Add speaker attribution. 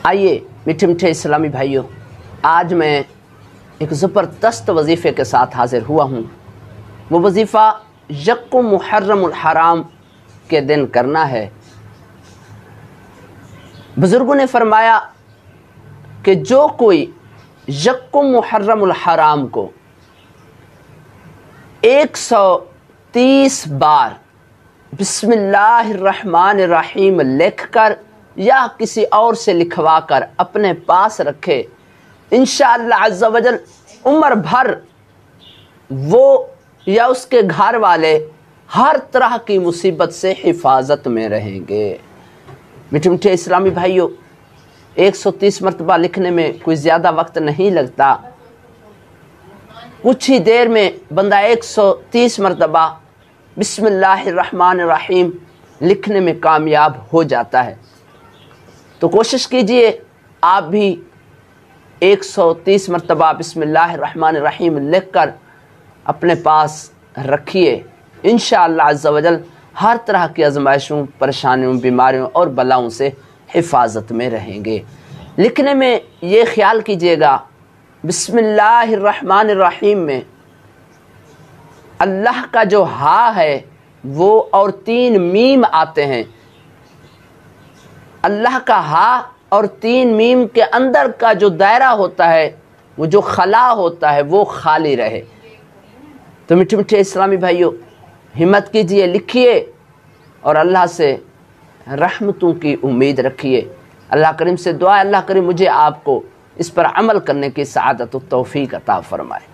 Speaker 1: आइए मीठे मीठे इस्लामी भाइयों, आज मैं एक ज़बरदस्त वजीफ़े के साथ हाज़िर हुआ हूँ। वो वजीफ़ा यक्कुम मुहर्रमुल हराम के दिन करना है। बुज़ुर्गों ने फरमाया कि जो कोई यक्कुम मुहर्रमुल हराम को 130 बार बिस्मिल्लाहिर्रहमानिर्रहीम लिख कर या किसी और से लिखवा कर अपने पास रखे, इंशाअल्लाह अज़्ज़ा वजल उम्र भर वो या उसके घर वाले हर तरह की मुसीबत से हिफाजत में रहेंगे। मीठे मीठे इस्लामी भाइयों, 130 मरतबा लिखने में कोई ज़्यादा वक्त नहीं लगता। कुछ ही देर में बंदा 130 मरतबा बिस्मिल्लाहिर्रहमानिर्रहीम लिखने में कामयाब हो जाता है। तो कोशिश कीजिए आप भी 130 मरतबा बिस्मिल्लाहिर्रहमानिर्रहीम लिख कर अपने पास रखिए। इंशाअल्लाह अज़्ज़ा वजल हर तरह की आज़माइशों, परेशानियों, बीमारियों और बलाओं से हिफाजत में रहेंगे। लिखने में ये ख्याल कीजिएगा, बिस्मिल्लाहिर्रहमानिर्रहीम में अल्लाह का जो हा है वो और 3 मीम आते हैं। अल्लाह का हा और 3 मीम के अंदर का जो दायरा होता है, वो जो खला होता है, वो खाली रहे। तो मीठे मीठे इस्लामी भाइयों, हिम्मत कीजिए, लिखिए और अल्लाह से रहमतों की उम्मीद रखिए। अल्लाह करीम से दुआ है, अल्लाह करीम मुझे आपको इस पर अमल करने की सआदत और तौफीक अता फरमाए।